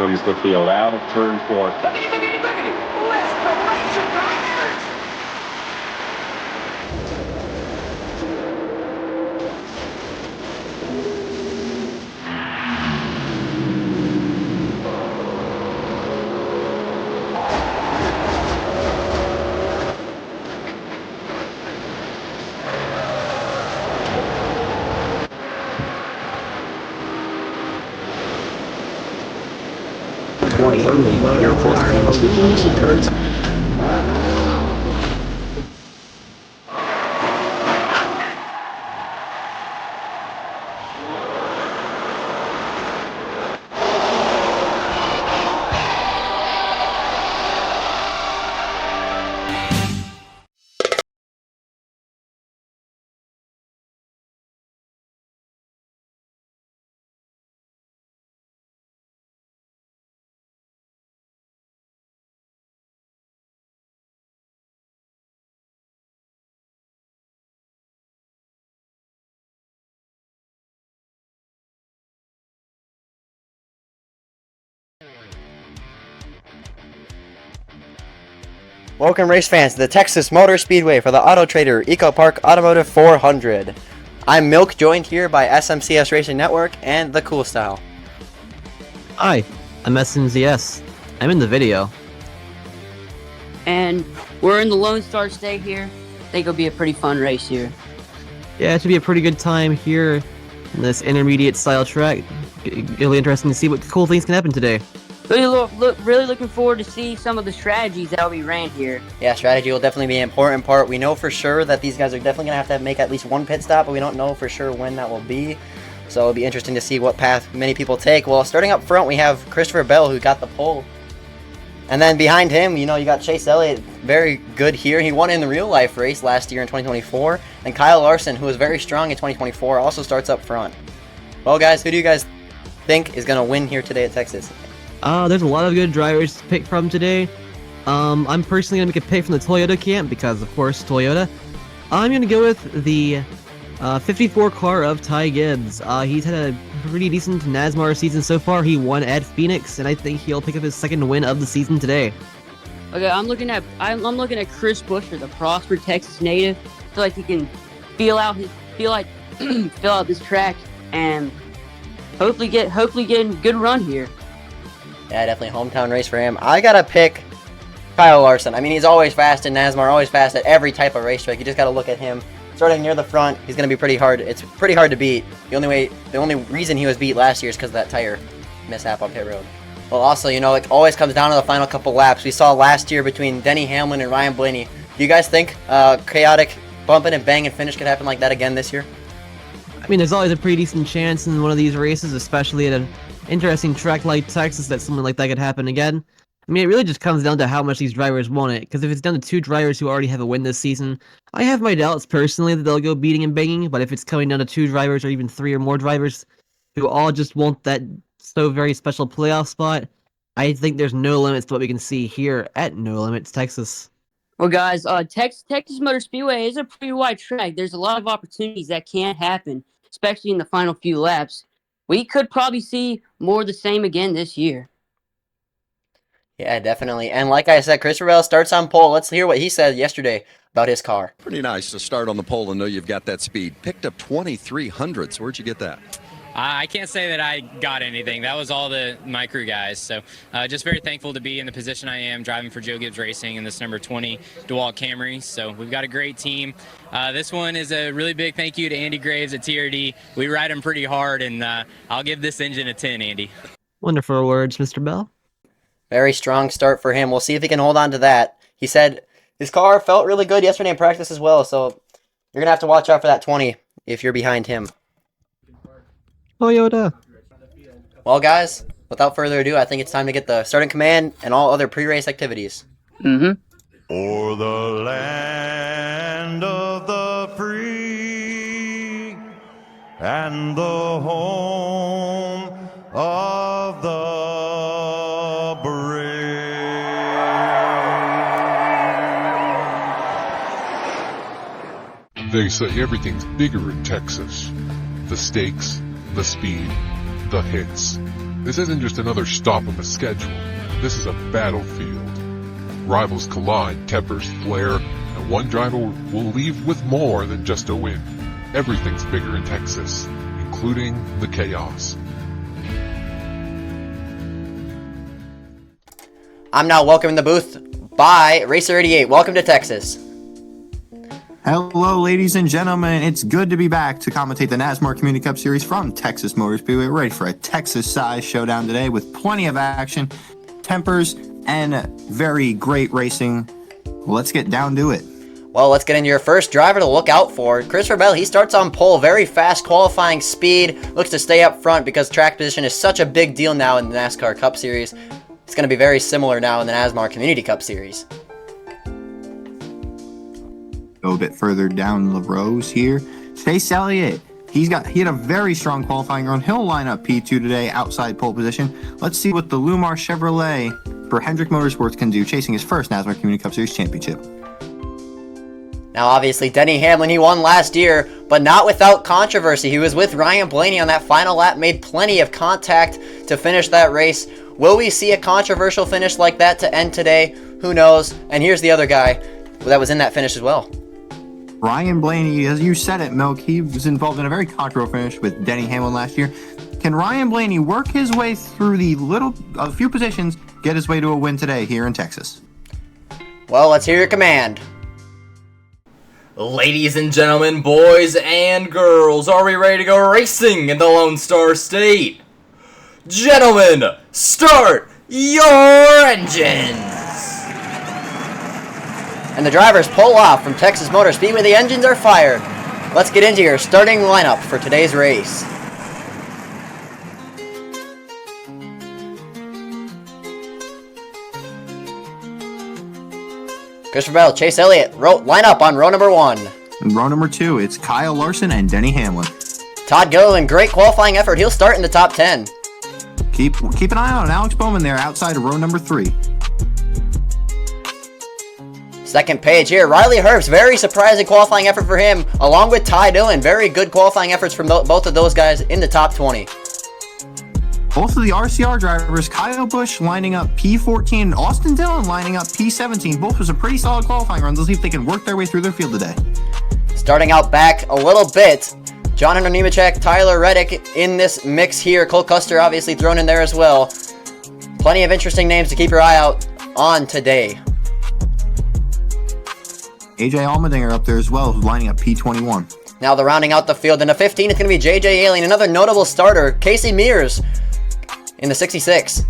comes the field out of turn 4. Let's go, Tigers! Welcome race fans to the Texas Motor Speedway for the Auto Trader Eco Park Automotive 400. I'm Milk, joined here by SMCS Racing Network and The Cool Style. Hi, I'm SMCS. I'm in the video. And we're in the Lone Star State here. I think it'll be a pretty fun race here. Yeah, it should be a pretty good time here in this intermediate style track. It'll be interesting to see what cool things can happen today. Really looking forward to see some of the strategies that'll be ran here. Yeah, strategy will definitely be an important part. We know for sure that these guys are definitely going to have make at least one pit stop, but we don't know for sure when that will be. So it'll be interesting to see what path many people take. Well, starting up front, we have Christopher Bell, who got the pole. And then behind him, you got Chase Elliott, very good here. He won in the real-life race last year in 2024. And Kyle Larson, who was very strong in 2024, also starts up front. Well, guys, who do you guys think is going to win here today at Texas? There's a lot of good drivers to pick from today. I'm personally going to make a pick from the Toyota camp because, of course, Toyota. I'm going to go with the 54 car of Ty Gibbs. He's had a pretty decent NASMAR season so far. He won at Phoenix, and I think he'll pick up his second win of the season today. Okay, I'm looking at Chris Buescher, the Prosper, Texas native. I feel like he can feel out this track and hopefully get a good run here. Yeah, definitely hometown race for him. I gotta pick Kyle Larson. I mean, he's always fast in NASMAR, always fast at every type of racetrack. You just gotta look at him. Starting near the front, he's gonna be pretty hard. It's pretty hard to beat. The only reason he was beat last year is because of that tire mishap on pit road. Well, also, it always comes down to the final couple laps. We saw last year between Denny Hamlin and Ryan Blaney. Do you guys think chaotic bumping and banging finish could happen like that again this year? I mean, there's always a pretty decent chance in one of these races, especially at an interesting track like Texas, that something like that could happen again. I mean, it really just comes down to how much these drivers want it, because if it's down to two drivers who already have a win this season, I have my doubts personally that they'll go beating and banging, but if it's coming down to two drivers or even three or more drivers who all just want that so very special playoff spot, I think there's no limits to what we can see here at No Limits, Texas. Well, guys, Texas Motor Speedway is a pretty wide track. There's a lot of opportunities that can happen, especially in the final few laps. We could probably see more of the same again this year. Yeah, definitely. And like I said, Christopher Bell starts on pole. Let's hear what he said yesterday about his car. Pretty nice to start on the pole and know you've got that speed. Picked up 2300s. Where'd you get that? I can't say that I got anything. That was all my crew guys. So just very thankful to be in the position I am, driving for Joe Gibbs Racing in this number 20 DeWalt Camry. So we've got a great team. This one is a really big thank you to Andy Graves at TRD. We ride him pretty hard, and I'll give this engine a 10, Andy. Wonderful words, Mr. Bell. Very strong start for him. We'll see if he can hold on to that. He said his car felt really good yesterday in practice as well, so you're going to have to watch out for that 20 if you're behind him. Toyota. Well, guys, without further ado, I think it's time to get the starting command and all other pre-race activities. Mm-hmm. O'er the land of the free and the home of the brave. They say everything's bigger in Texas. The stakes, the speed, the hits. This isn't just another stop on the schedule. This is a battlefield. Rivals collide, tempers flare, and one driver will leave with more than just a win. Everything's bigger in Texas, including the chaos. I'm now welcoming the booth by Racer88. Welcome to Texas. Hello, ladies and gentlemen. It's good to be back to commentate the NASMAR Community Cup Series from Texas Motor Speedway. We're ready for a Texas-sized showdown today with plenty of action, tempers, and very great racing. Let's get down to it. Well, let's get into your first driver to look out for. Christopher Bell, he starts on pole, very fast qualifying speed, looks to stay up front because track position is such a big deal now in the NASCAR Cup Series. It's going to be very similar now in the NASMAR Community Cup Series. Go a bit further down the rows here. Chase Elliott, he had a very strong qualifying run. He'll line up P2 today outside pole position. Let's see what the Lumar Chevrolet for Hendrick Motorsports can do, chasing his first NASMAR Community Cup Series championship. Now, obviously, Denny Hamlin, he won last year, but not without controversy. He was with Ryan Blaney on that final lap, made plenty of contact to finish that race. Will we see a controversial finish like that to end today? Who knows? And here's the other guy that was in that finish as well. Ryan Blaney, as you said it, Milk, he was involved in a very controversial finish with Denny Hamlin last year. Can Ryan Blaney work his way through a few positions, get his way to a win today here in Texas? Well, let's hear your command. Ladies and gentlemen, boys and girls, are we ready to go racing in the Lone Star State? Gentlemen, start your engines! And the drivers pull off from Texas Motor Speedway. The engines are fired. Let's get into your starting lineup for today's race. Christopher Bell, Chase Elliott, line up on row number 1. In row number 2, it's Kyle Larson and Denny Hamlin. Todd Gilliland, great qualifying effort. He'll start in the top 10. Keep an eye on Alex Bowman there outside of row number 3. Second page here, Riley Herbst, very surprising qualifying effort for him, along with Ty Dillon. Very good qualifying efforts from both of those guys in the top 20. Both of the RCR drivers, Kyle Busch lining up P14 and Austin Dillon lining up P17. Both was a pretty solid qualifying runs. Let's see if they can work their way through their field today. Starting out back a little bit, John Hunter Nemechek, Tyler Reddick in this mix here. Cole Custer obviously thrown in there as well. Plenty of interesting names to keep your eye out on today. AJ Allmendinger up there as well, who's lining up P21. Now the rounding out the field in the 15, it's going to be JJ Alien, another notable starter, Casey Mears in the 66.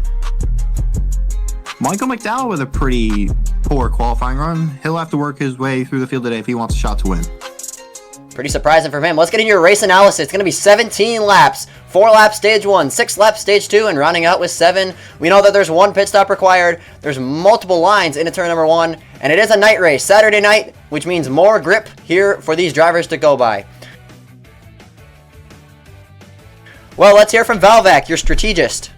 Michael McDowell with a pretty poor qualifying run. He'll have to work his way through the field today if he wants a shot to win. Pretty surprising from him. Let's get into your race analysis. It's going to be 17 laps. 4 laps stage 1, 6 laps stage 2, and rounding out with 7. We know that there's 1 pit stop required. There's multiple lines into turn number 1, and it is a night race, Saturday night, which means more grip here for these drivers to go by. Well, let's hear from Valvac, your strategist.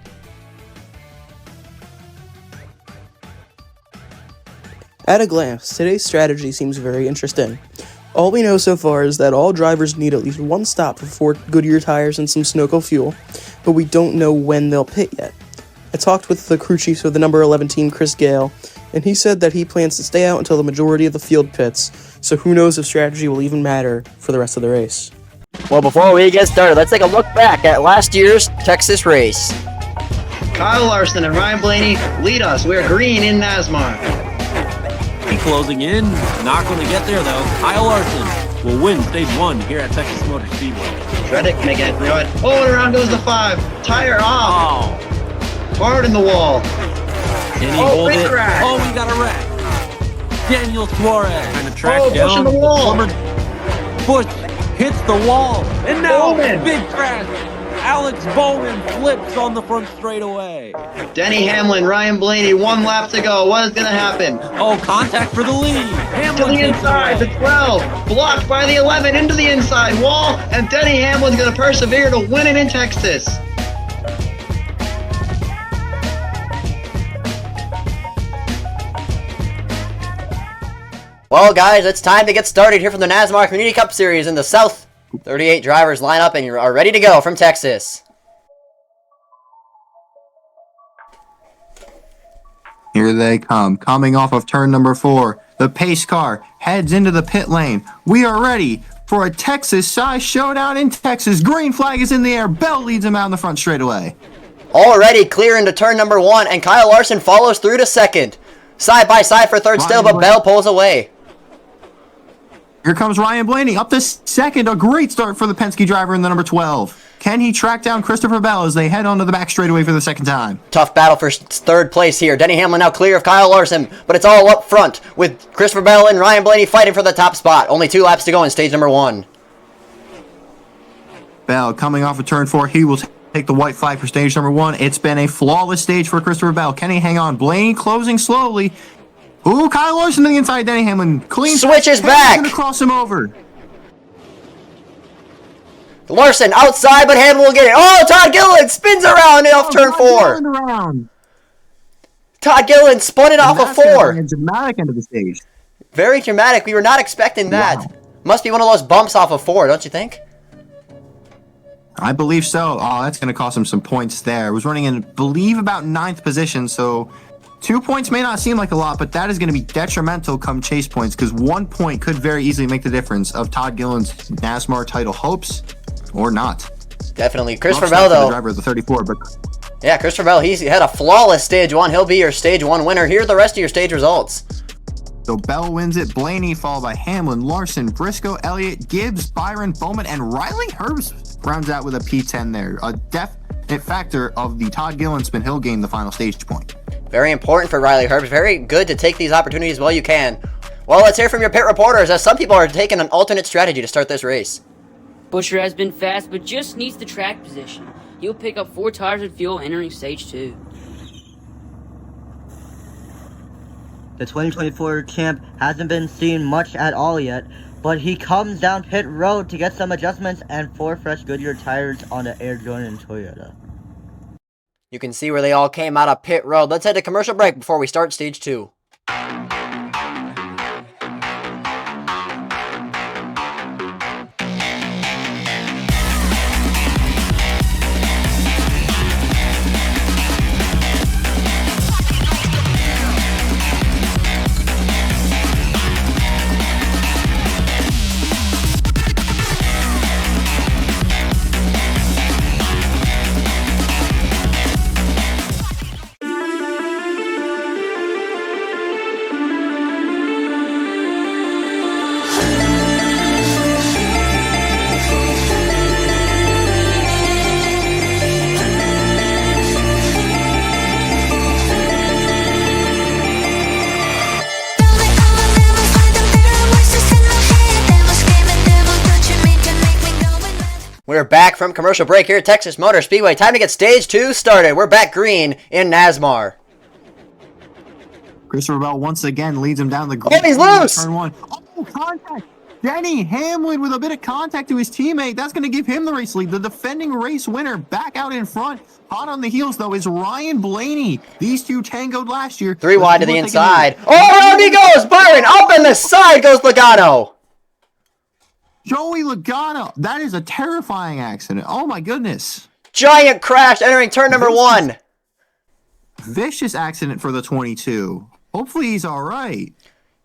At a glance, today's strategy seems very interesting. All we know so far is that all drivers need at least 1 stop for 4 Goodyear tires and some Sunoco fuel, but we don't know when they'll pit yet. I talked with the crew chief of the number 11 team, Chris Gale, and he said that he plans to stay out until the majority of the field pits, so who knows if strategy will even matter for the rest of the race. Well, before we get started, let's take a look back at last year's Texas race. Kyle Larson and Ryan Blaney lead us. We're green in NASMAR. Closing in, not going to get there though. Kyle Larson will win stage 1 here at Texas Motor Speedway. Reddick making it through it. Oh, and around goes the 5. Tire off. Oh. Hard in the wall. Can he hold it? Crash. Oh, we got a wreck. Daniel Suarez trying to track down. Pushing the wall. Busch hits the wall. And now Bowman. Big crash. Alex Bowman flips on the front straightaway. Denny Hamlin, Ryan Blaney, 1 lap to go. What is going to happen? Oh, contact for the lead. Hamlin to the inside, the 12. Blocked by the 11 into the inside wall. And Denny Hamlin's going to persevere to win it in Texas. Well, guys, it's time to get started here from the NASMAR Community Cup Series in the South. 38 drivers line up and you are ready to go from Texas. Here they come. Coming off of turn number 4, the pace car heads into the pit lane. We are ready for a Texas-size showdown in Texas. Green flag is in the air. Bell leads him out in the front straightaway. Already clear into turn number 1, and Kyle Larson follows through to second. Side by side for third still, but Bell pulls away. Here comes Ryan Blaney up to second. A great start for the Penske driver in the number 12. Can he track down Christopher Bell as they head onto the back straightaway for the second time? Tough battle for third place here. Denny Hamlin now clear of Kyle Larson, but it's all up front with Christopher Bell and Ryan Blaney fighting for the top spot. Only 2 laps to go in stage number 1. Bell coming off of turn 4. He will take the white flag for stage number 1. It's been a flawless stage for Christopher Bell. Can he hang on? Blaney closing slowly. Ooh, Kyle Larson to the inside. Denny Hamlin clean. Switches back. Going to cross him over. Larson outside, but Hamlin will get it. Oh, Todd Gilliland spins around and off turn 4. Todd Gilliland spun it off of 4. A dramatic end of the stage. Very dramatic. We were not expecting that. Wow. Must be one of those bumps off of 4, don't you think? I believe so. Oh, that's going to cost him some points there. Was running in, I believe, about 9th position, so 2 points may not seem like a lot, but that is going to be detrimental come chase points, because 1 point could very easily make the difference of Todd Gilliland's NASMAR title hopes or not. Definitely. Christopher Bell, though. The driver of the 34, but yeah, Christopher Bell, he had a flawless stage 1. He'll be your stage 1 winner. Here are the rest of your stage results. So Bell wins it. Blaney followed by Hamlin, Larson, Briscoe, Elliott, Gibbs, Byron, Bowman, and Riley Herbst rounds out with a P10 there. A definite factor of the Todd Gilliland Spin Hill game, the final stage point. Very important for Riley Herbst. Very good to take these opportunities while you can. Well, let's hear from your pit reporters, as some people are taking an alternate strategy to start this race. Busher has been fast, but just needs the track position. He'll pick up 4 tires and fuel entering stage 2. The 2024 champ hasn't been seen much at all yet, but he comes down pit road to get some adjustments and 4 fresh Goodyear tires on the Air Jordan Toyota. You can see where they all came out of pit road. Let's head to commercial break before we start stage 2. We're back from commercial break here at Texas Motor Speedway. Time to get stage 2 started. We're back green in NASMAR. Christopher Bell once again leads him down the green. Oh, he's loose! Turn 1. Oh, contact! Denny Hamlin with a bit of contact to his teammate. That's going to give him the race lead. The defending race winner back out in front. Hot on the heels, though, is Ryan Blaney. These two tangoed last year. 3 wide to the inside. Oh, around he goes! Byron, up in the side goes Logano. Joey Logano. That is a terrifying accident. Oh, my goodness. Giant crash entering turn number 1. Vicious accident for the 22. Hopefully he's all right.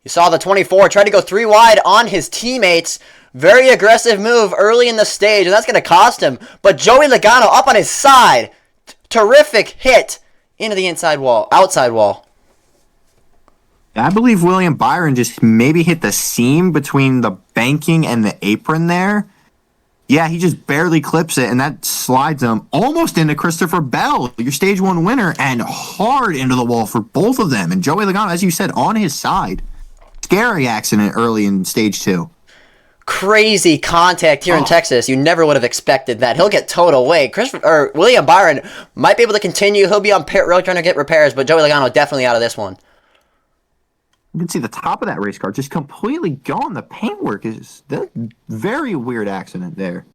You saw the 24 try to go 3 wide on his teammates. Very aggressive move early in the stage, and that's going to cost him. But Joey Logano up on his side. Terrific hit into the outside wall. I believe William Byron just maybe hit the seam between the banking and the apron there. Yeah, he just barely clips it, and that slides him almost into Christopher Bell, your stage 1 winner, and hard into the wall for both of them. And Joey Logano, as you said, on his side. Scary accident early in stage 2. Crazy contact here in Texas. You never would have expected that. He'll get towed away. William Byron might be able to continue. He'll be on pit road trying to get repairs, but Joey Logano definitely out of this one. You can see the top of that race car just completely gone. The paintwork is a very weird accident there.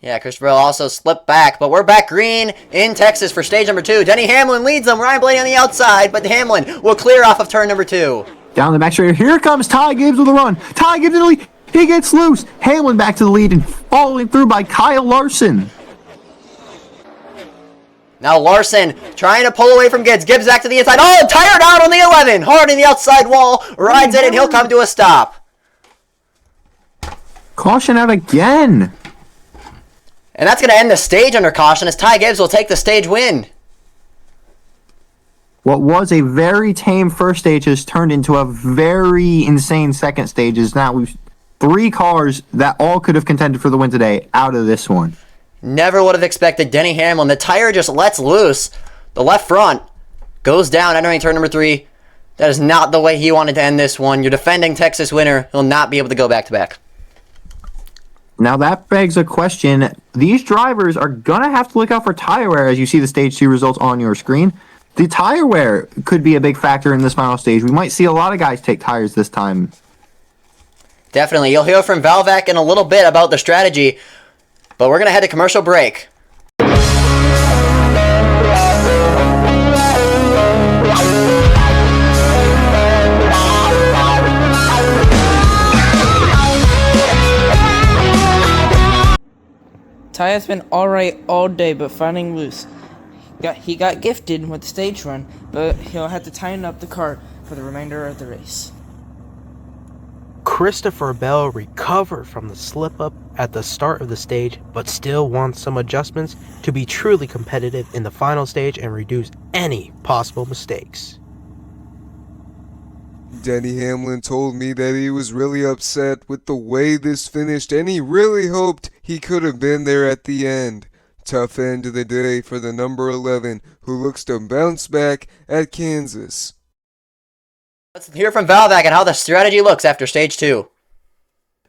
Yeah, Christopher Bell also slipped back, but we're back green in Texas for stage number 2. Denny Hamlin leads them. Ryan Blaney on the outside, but Hamlin will clear off of turn number 2. Down the back straight. Here comes Ty Gibbs with a run. Ty Gibbs in the lead. He gets loose. Hamlin back to the lead and following through by Kyle Larson. Now Larson trying to pull away from Gibbs. Gibbs back to the inside. Oh, tired out on the 11. Hard in the outside wall. Rides it, and he'll come to a stop. Caution out again. And that's going to end the stage under caution as Ty Gibbs will take the stage win. What was a very tame first stage has turned into a very insane second stage. Now we've 3 cars that all could have contended for the win today out of this one. Never would have expected Denny Hamlin. The tire just lets loose. The left front goes down entering turn number 3. That is not the way he wanted to end this one. Your defending Texas winner will not be able to go back-to-back. Now that begs a question. These drivers are going to have to look out for tire wear as you see the stage 2 results on your screen. The tire wear could be a big factor in this final stage. We might see a lot of guys take tires this time. Definitely. You'll hear from Valvac in a little bit about the strategy, but we're going to head to commercial break. Ty has been alright all day, but finding loose. He got gifted with the stage run, but he'll have to tighten up the car for the remainder of the race. Christopher Bell recovered from the slip-up at the start of the stage, but still wants some adjustments to be truly competitive in the final stage and reduce any possible mistakes. Denny Hamlin told me that he was really upset with the way this finished and he really hoped he could have been there at the end. Tough end to the day for the number 11 who looks to bounce back at Kansas. Let's hear from Valvac and how the strategy looks after stage 2.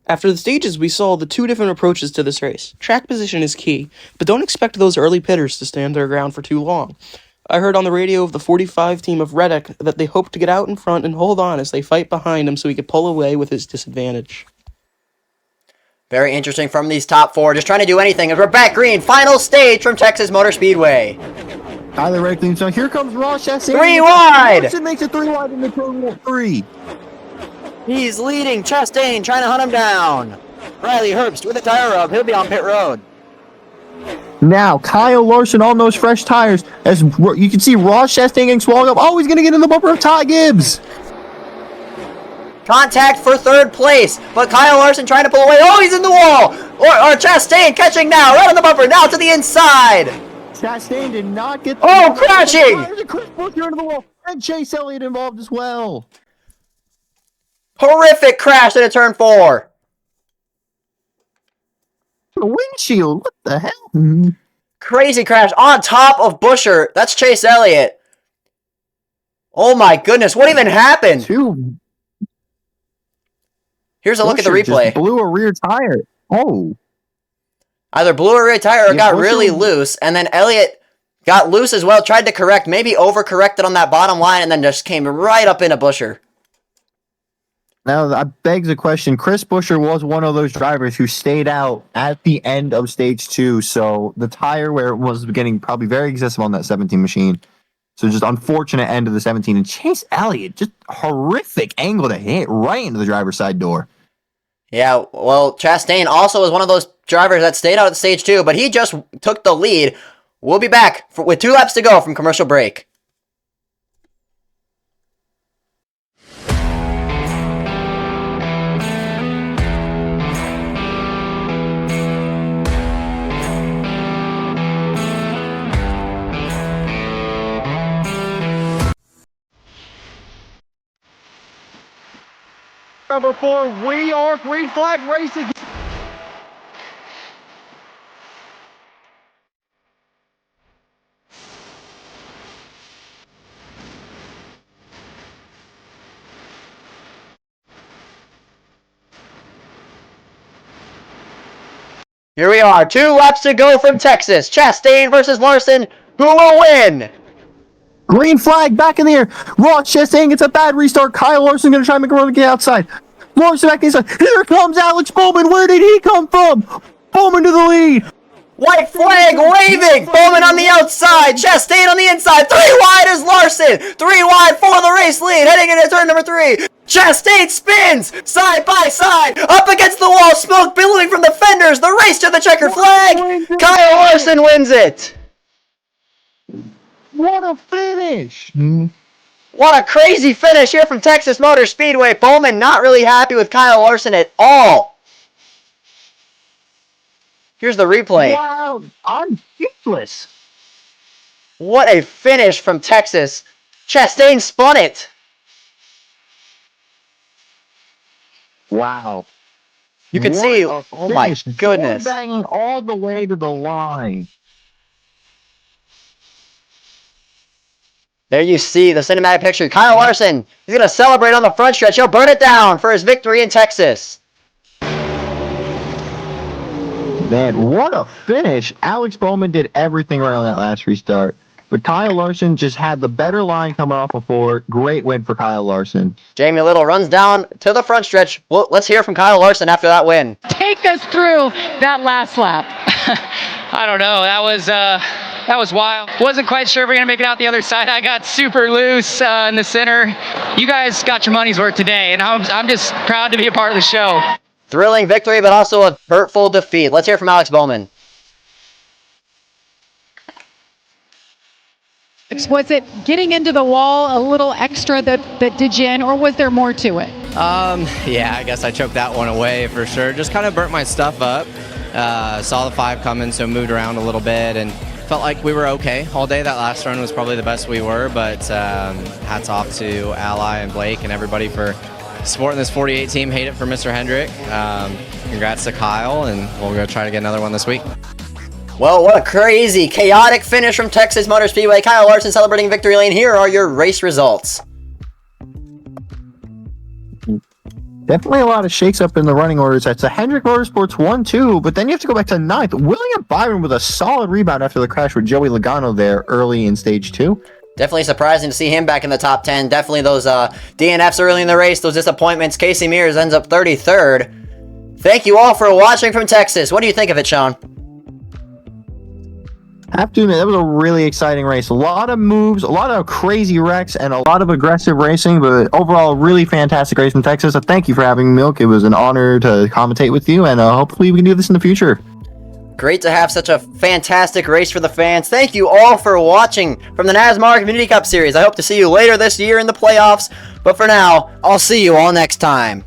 After the stages, we saw the 2 different approaches to this race. Track position is key, but don't expect those early pitters to stand their ground for too long. I heard on the radio of the 45 team of Reddick that they hope to get out in front and hold on as they fight behind him so he could pull away with his disadvantage. Very interesting from these top 4, just trying to do anything. As we're back green, final stage from Texas Motor Speedway. Tyler Reddick, so here comes Ross Chastain. 3 wide! Larson makes it 3 wide in the turn 3. He's leading. Chastain trying to hunt him down. Riley Herbst with a tire rub. He'll be on pit road. Now, Kyle Larson on those fresh tires. As you can see, Ross Chastain getting swallowed up. Oh, he's going to get in the bumper of Ty Gibbs. Contact for 3rd place, but Kyle Larson trying to pull away. Oh, he's in the wall. Or Chastain catching now, right on the bumper, now to the inside. Chastain did not get the crashing! Chris Buescher into the wall, and Chase Elliott involved as well. Horrific crash into turn 4. The windshield, what the hell? Crazy crash on top of Buescher. That's Chase Elliott. Oh my goodness, what even happened? Here's a look at the replay. Just blew a rear tire. Oh. Either blew a rear tire or got really loose, and then Elliott got loose as well, tried to correct, maybe overcorrected on that bottom line, and then just came right up into Buescher. Now, that begs the question. Chris Buescher was one of those drivers who stayed out at the end of stage 2, so the tire wear was getting probably very excessive on that 17 machine. So just unfortunate end of the 17. And Chase Elliott, just horrific angle to hit right into the driver's side door. Yeah, well, Chastain also was one of those drivers that stayed out at stage 2, but he just took the lead. We'll be back with 2 laps to go from commercial break. Number 4, we are green flag racing. Here we are, 2 laps to go from Texas. Chastain versus Larson. Who will win? Green flag back in the air. Ross Chastain gets a bad restart. Kyle Larson going to try and make a run to get outside. Larson back inside. Here comes Alex Bowman. Where did he come from? Bowman to the lead. White flag waving. Bowman on the outside. Chastain on the inside. 3 wide is Larson. 3 wide for the race lead. Heading into turn number 3. Chastain spins side by side. Up against the wall. Smoke billowing from the fenders. The race to the checker flag. Kyle Larson wins it. What a finish! What a crazy finish here from Texas Motor Speedway. Bowman not really happy with Kyle Larson at all. Here's the replay. Wow, I'm useless. What a finish from Texas. Chastain spun it. Wow. You can What see, a oh my finish. goodness. Banging all the way to the line. There you see the cinematic picture. Kyle Larson, he's going to celebrate on the front stretch. He'll burn it down for his victory in Texas. Man, what a finish. Alex Bowman did everything right on that last restart. But Kyle Larson just had the better line coming off before. Great win for Kyle Larson. Jamie Little runs down to the front stretch. Well, let's hear from Kyle Larson after that win. Take us through that last lap. I don't know. That was wild. Wasn't quite sure if we were going to make it out the other side. I got super loose in the center. You guys got your money's worth today, and I'm just proud to be a part of the show. Thrilling victory, but also a hurtful defeat. Let's hear from Alex Bowman. Was it getting into the wall a little extra that did you in, or was there more to it? Yeah, I guess I choked that one away for sure. Just kind of burnt my stuff up. Saw the 5 coming, so moved around a little bit and felt like we were okay all day. That last run was probably the best we were, but hats off to Ally and Blake and everybody for supporting this 48 team. Hate it for Mr. Hendrick. Congrats to Kyle, and we'll go try to get another one this week. Well, what a crazy, chaotic finish from Texas Motor Speedway. Kyle Larson celebrating victory lane. Here are your race results. Definitely a lot of shakes up in the running orders. That's a Hendrick Motorsports 1-2, but then you have to go back to 9th. William Byron with a solid rebound after the crash with Joey Logano there early in stage 2. Definitely surprising to see him back in the top 10. Definitely those DNFs early in the race, those disappointments. Casey Mears ends up 33rd. Thank you all for watching from Texas. What do you think of it, Sean? I have to admit, that was a really exciting race. A lot of moves, a lot of crazy wrecks, and a lot of aggressive racing, but overall, a really fantastic race in Texas. So thank you for having me, Milk. It was an honor to commentate with you, and hopefully we can do this in the future. Great to have such a fantastic race for the fans. Thank you all for watching from the NASMAR Community Cup Series. I hope to see you later this year in the playoffs, but for now, I'll see you all next time.